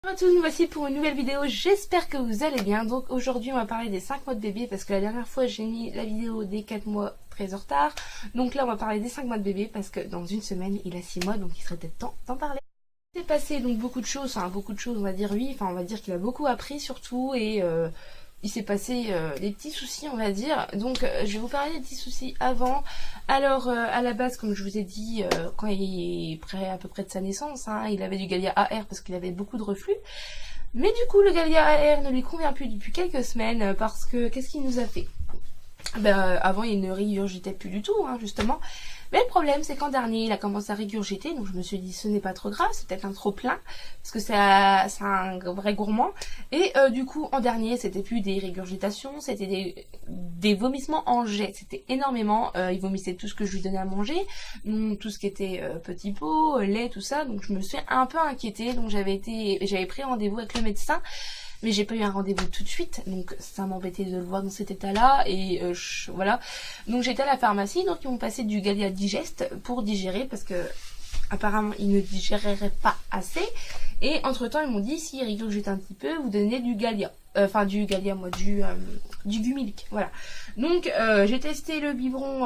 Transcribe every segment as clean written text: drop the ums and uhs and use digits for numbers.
Bonjour à tous, nous voici pour une nouvelle vidéo, j'espère que vous allez bien. Donc aujourd'hui on va parler des 5 mois de bébé parce que la dernière fois j'ai mis la vidéo des 4 mois très en retard. Donc là on va parler des 5 mois de bébé parce que dans une semaine il a 6 mois donc il serait peut-être temps d'en parler. Il s'est passé donc beaucoup de choses on va dire oui, on va dire qu'il a beaucoup appris surtout et il s'est passé des petits soucis on va dire. Donc je vais vous parler des petits soucis avant. Alors à la base comme je vous ai dit quand il est à peu près de sa naissance, il avait du Gallia AR parce qu'il avait beaucoup de reflux. Mais du coup le Gallia AR ne lui convient plus depuis quelques semaines parce que qu'est-ce qu'il nous a fait? Avant il ne régurgitait plus du tout justement. Mais le problème c'est qu'en dernier il a commencé à régurgiter, donc je me suis dit ce n'est pas trop grave, c'est peut-être un trop plein parce que c'est un vrai gourmand. Et du coup en dernier c'était plus des régurgitations, c'était des vomissements en jet, c'était énormément. Il vomissait tout ce que je lui donnais à manger, tout ce qui était petits pots, lait, tout ça. Donc je me suis un peu inquiétée, donc j'avais pris rendez-vous avec le médecin. Mais j'ai pas eu un rendez-vous tout de suite, donc ça m'embêtait de le voir dans cet état-là, et voilà. Donc j'étais à la pharmacie, donc ils m'ont passé du Gallia Digest pour digérer, parce que apparemment il ne digérerait pas assez. Et entre temps ils m'ont dit, s'il régurgite un petit peu, vous donnez du Gallia. Du Gumilk, voilà. Donc j'ai testé le biberon,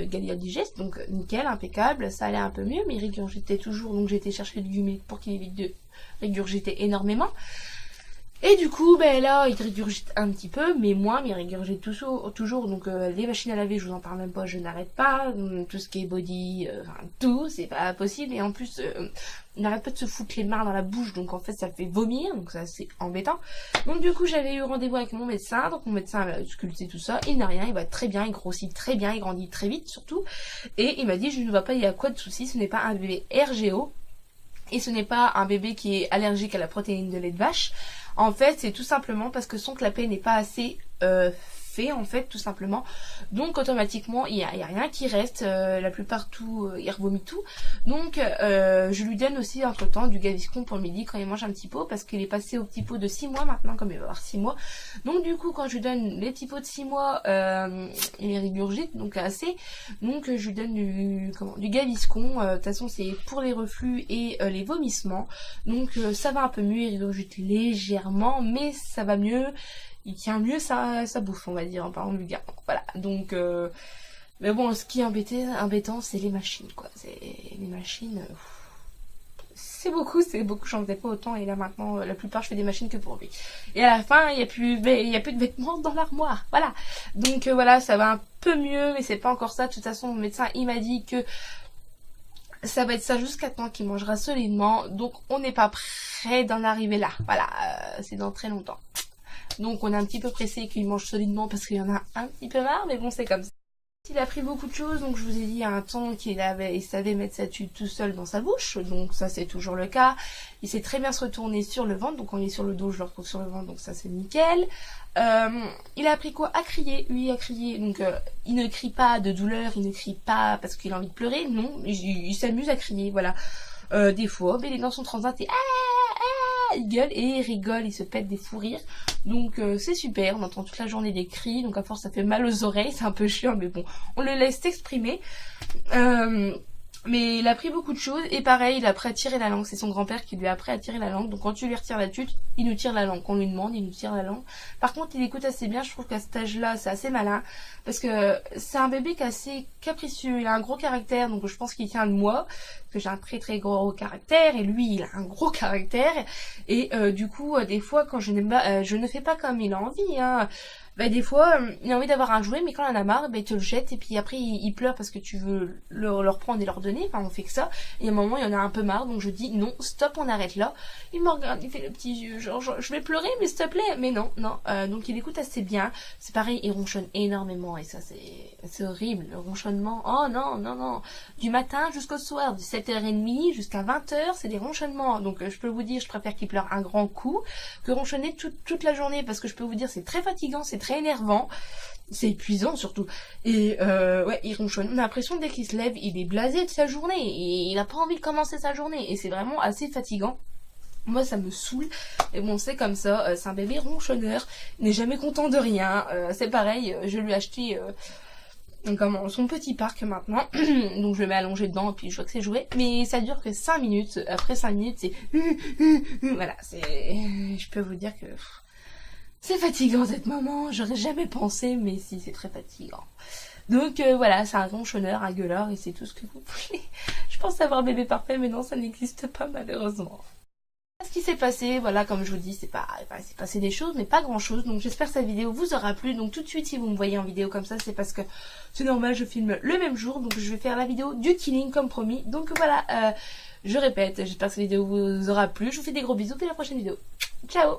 Gallia Digest, donc nickel, impeccable, ça allait un peu mieux, mais il régurgitait toujours, donc j'ai été chercher du Gumilk pour qu'il évite de régurgiter énormément. Et du coup, là, il régurgite un petit peu, mais moins, mais il régurgite toujours. Donc, les machines à laver, je vous en parle même pas, je n'arrête pas. Tout ce qui est body, tout, c'est pas possible. Et en plus, il n'arrête pas de se foutre les mains dans la bouche, donc en fait, ça fait vomir, donc ça, c'est embêtant. Donc, du coup, j'avais eu rendez-vous avec mon médecin, donc mon médecin m'a sculpté tout ça. Il n'a rien, il va très bien, il grossit très bien, il grandit très vite, surtout. Et il m'a dit, je ne vois pas, il y a quoi de souci, ce n'est pas un bébé RGO. Et ce n'est pas un bébé qui est allergique à la protéine de lait de vache. En fait, c'est tout simplement parce que son clapet n'est pas assez fait, en fait, tout simplement. Donc, automatiquement, il y a rien qui reste. La plupart, il revomit tout. Donc, je lui donne aussi, entre-temps, du Gaviscon pour midi quand il mange un petit pot, parce qu'il est passé au petit pot de 6 mois maintenant, comme il va avoir 6 mois. Donc, du coup, quand je lui donne les petits pots de 6 mois, il les régurgite, donc assez. Donc, je lui donne du Gaviscon. De toute façon, c'est pour les reflux et les vomissements. Donc, ça va un peu mieux, il régurgite légèrement, mais ça va mieux. Il tient mieux sa bouffe, on va dire, en parlant vulgaire. Voilà, donc... mais bon, ce qui est embêtant, c'est les machines, quoi. Les machines... c'est beaucoup, j'en faisais pas autant, et là maintenant, la plupart, je fais des machines que pour lui. Et à la fin, il y a plus de vêtements dans l'armoire, voilà. Donc voilà, ça va un peu mieux, mais c'est pas encore ça. De toute façon, mon médecin, il m'a dit que ça va être ça jusqu'à temps qu'il mangera solidement, donc on n'est pas prêt d'en arriver là. Voilà, c'est dans très longtemps. Donc on est un petit peu pressé qu'il mange solidement parce qu'il y en a un petit peu marre, mais bon, c'est comme ça. Il a pris beaucoup de choses, donc je vous ai dit il y a un temps il savait mettre sa tube tout seul dans sa bouche, donc ça c'est toujours le cas. Il sait très bien se retourner sur le ventre, donc quand il est sur le dos je le retrouve sur le ventre, donc ça c'est nickel. Il a appris quoi? À crier, oui, à crier. Donc il ne crie pas de douleur, il ne crie pas parce qu'il a envie de pleurer, non, il s'amuse à crier, voilà. Des fois, il est dans son transat et il gueule et il rigole, il se pète des fous rires. Donc c'est super, on entend toute la journée des cris, donc à force ça fait mal aux oreilles, c'est un peu chiant, mais bon, on le laisse s'exprimer. Mais il a appris beaucoup de choses, et pareil, il a appris à tirer la langue, c'est son grand-père qui lui a appris à tirer la langue, donc quand tu lui retires la tute, il nous tire la langue, quand on lui demande, il nous tire la langue. Par contre, il écoute assez bien, je trouve qu'à cet âge-là, c'est assez malin, parce que c'est un bébé qui est assez capricieux, il a un gros caractère, donc je pense qu'il tient de moi, parce que j'ai un très très gros caractère, et lui, il a un gros caractère, et du coup, des fois, quand je ne fais pas comme il a envie, des fois, il a envie d'avoir un jouet, mais quand il en a marre, il te le jette, et puis après, il pleure parce que tu veux le reprendre et leur donner, enfin, on fait que ça, et à un moment, il en a un peu marre, donc je dis, non, stop, on arrête là. Il me regarde, il fait le petit yeux, genre, je vais pleurer, mais s'il te plaît, mais non, donc il écoute assez bien, c'est pareil, il ronchonne énormément, et ça, c'est horrible, le ronchonnement, oh non, du matin jusqu'au soir, de 7h30 jusqu'à 20h, c'est des ronchonnements, donc je peux vous dire, je préfère qu'il pleure un grand coup, que ronchonner toute la journée, parce que je peux vous dire, c'est très fatigant, c'est très énervant, c'est épuisant surtout, et ouais, il ronchonne, on a l'impression dès qu'il se lève, il est blasé de sa journée, et il a pas envie de commencer sa journée, et c'est vraiment assez fatigant. Moi ça me saoule, et bon c'est comme ça, c'est un bébé ronchonneur, il n'est jamais content de rien, c'est pareil, je lui ai acheté comme son petit parc maintenant. Donc je le mets allongé dedans et puis je vois que c'est joué. Mais ça dure que 5 minutes. Après 5 minutes, c'est... Voilà, je peux vous dire que... C'est fatigant cette maman, j'aurais jamais pensé, mais si, c'est très fatigant. Donc voilà, c'est un ronchonneur, un gueuleur, et c'est tout ce que vous voulez. Je pense avoir bébé parfait, mais non, ça n'existe pas malheureusement. Ce qui s'est passé, voilà, comme je vous dis, c'est passé des choses, mais pas grand chose. Donc j'espère que cette vidéo vous aura plu. Donc tout de suite, si vous me voyez en vidéo comme ça, c'est parce que c'est normal, je filme le même jour. Donc je vais faire la vidéo du killing comme promis. Donc voilà, je répète, j'espère que cette vidéo vous aura plu. Je vous fais des gros bisous, et à la prochaine vidéo. Ciao!